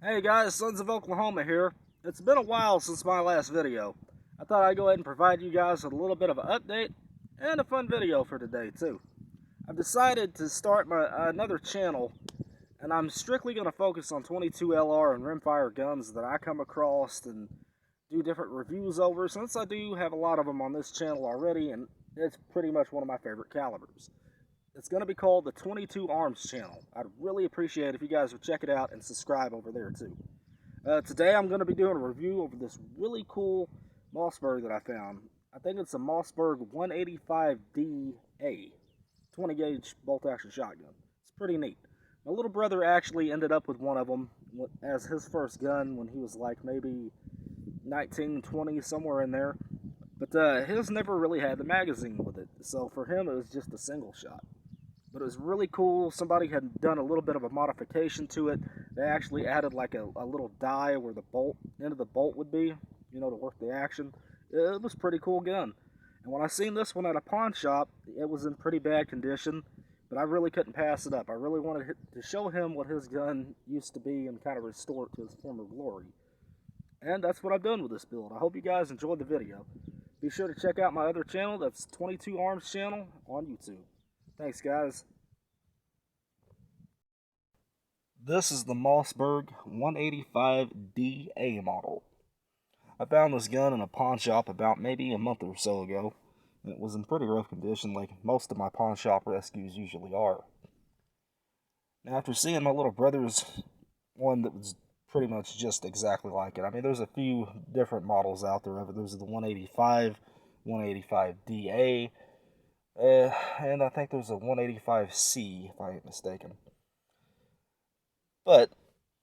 Hey guys, Sons of Oklahoma here. It's been a while since my last video. I thought I'd go ahead and provide you guys with a little bit of an update and a fun video for today too. I've decided to start another channel, and I'm strictly going to focus on 22 LR and rimfire guns that I come across and do different reviews over, since I do have a lot of them on this channel already, and it's pretty much one of my favorite calibers. It's going to be called the 22 Arms channel. I'd really appreciate if you guys would check it out and subscribe over there too. Today I'm going to be doing a review of this really cool Mossberg that I found. I think it's a Mossberg 185DA 20 gauge bolt action shotgun. It's pretty neat. My little brother actually ended up with one of them as his first gun when he was like maybe 19, 20, somewhere in there. But his never really had the magazine with it, so for him it was just a single shot. But it was really cool. Somebody had done a little bit of a modification to it. They actually added like a little die where the end of the bolt would be, to work the action. It was a pretty cool gun. And when I seen this one at a pawn shop, it was in pretty bad condition, but I really couldn't pass it up. I really wanted to show him what his gun used to be and kind of restore it to its former glory. And that's what I've done with this build. I hope you guys enjoyed the video. Be sure to check out my other channel, that's 22 Arms channel on YouTube. Thanks, guys. This is the Mossberg 185DA model. I found this gun in a pawn shop about maybe a month or so ago. It was in pretty rough condition, like most of my pawn shop rescues usually are. Now, after seeing my little brother's one that was pretty much just exactly like it. I mean, there's a few different models out there of it. There's the 185, 185DA, and I think there's a 185C, if I ain't mistaken. But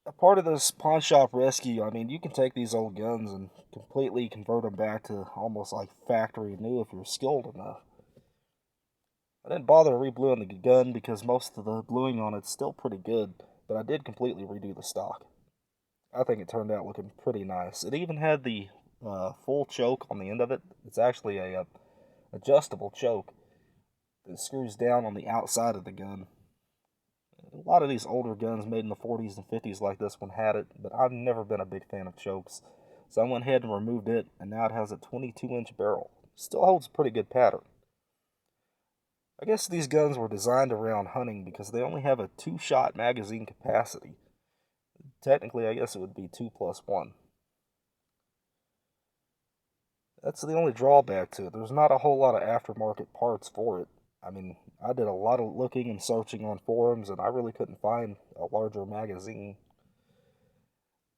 a part of this pawn shop rescue, I mean, you can take these old guns and completely convert them back to almost like factory new if you're skilled enough. I didn't bother rebluing the gun because most of the bluing on it's still pretty good, but I did completely redo the stock. I think it turned out looking pretty nice. It even had the full choke on the end of it. It's actually a adjustable choke that screws down on the outside of the gun. A lot of these older guns made in the 40s and 50s like this one had it, but I've never been a big fan of chokes. So I went ahead and removed it, and now it has a 22-inch barrel. Still holds a pretty good pattern. I guess these guns were designed around hunting because they only have a 2-shot magazine capacity. Technically, I guess it would be 2+1. That's the only drawback to it. There's not a whole lot of aftermarket parts for it. I mean, I did a lot of looking and searching on forums, and I really couldn't find a larger magazine.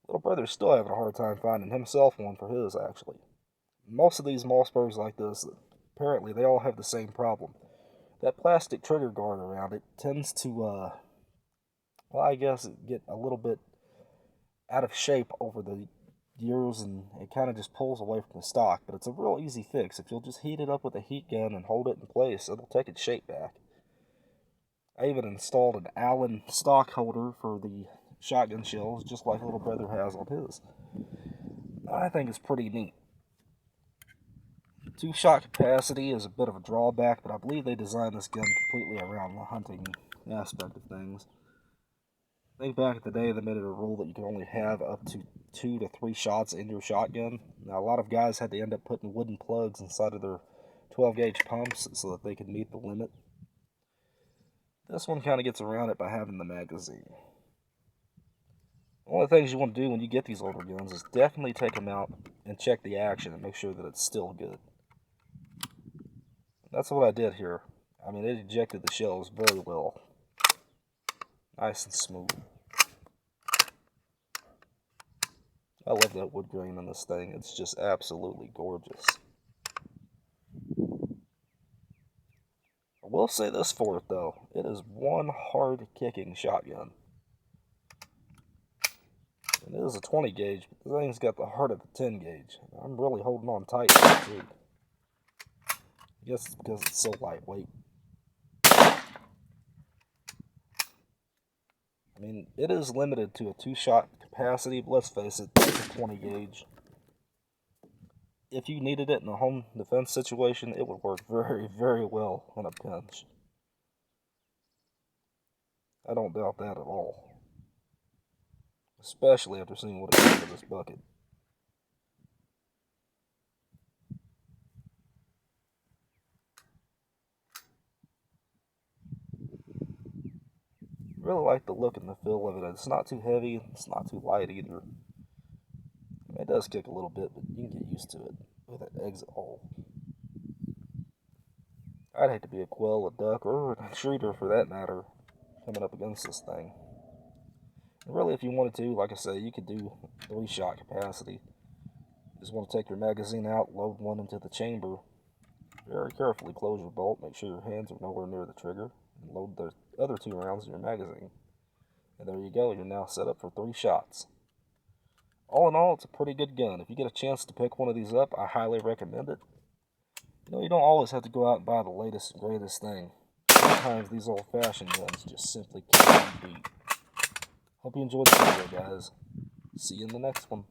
Little brother's still having a hard time finding himself one for his, actually. Most of these Mossbergs like this, apparently they all have the same problem. That plastic trigger guard around it tends to, well, I guess get a little bit out of shape over the years, and it kind of just pulls away from the stock. But it's a real easy fix. If you'll just heat it up with a heat gun and hold it in place, it'll take its shape back. I even installed an Allen stock holder for the shotgun shells, just like little brother has on his. I think it's pretty neat. 2-shot capacity is a bit of a drawback, but I believe they designed this gun completely around the hunting aspect of things. I think back in the day they made it a rule that you could only have up to 2 to 3 shots in your shotgun. Now, a lot of guys had to end up putting wooden plugs inside of their 12-gauge pumps so that they could meet the limit. This one kind of gets around it by having the magazine. One of the things you want to do when you get these older guns is definitely take them out and check the action and make sure that it's still good. That's what I did here. I mean, it ejected the shells very well. Nice and smooth. I love that wood grain in this thing. It's just absolutely gorgeous. I will say this for it, though. It is one hard-kicking shotgun. And it is a 20 gauge, but the thing's got the heart of a 10 gauge. I'm really holding on tight to it, too. I guess it's because it's so lightweight. I mean, it is limited to a 2-shot capacity, but let's face it, it's a 20 gauge. If you needed it in a home defense situation, it would work very, very well in a pinch. I don't doubt that at all. especially after seeing what it did to this bucket. Really like the look and the feel of it. It's not too heavy, it's not too light either. It does kick a little bit, but you can get used to it. Look at that exit hole. I'd hate to be a quail, a duck, or a intruder for that matter, coming up against this thing. And really, if you wanted to, like I say, you could do 3-shot capacity. You just want to take your magazine out, load one into the chamber, very carefully close your bolt, make sure your hands are nowhere near the trigger, and load the other 2 rounds in your magazine. And there you go, you're now set up for 3 shots. All in all, it's a pretty good gun. If you get a chance to pick one of these up, I highly recommend it. You know, you don't always have to go out and buy the latest and greatest thing. Sometimes these old-fashioned guns just simply can't be beat. Hope you enjoyed the video, guys. See you in the next one.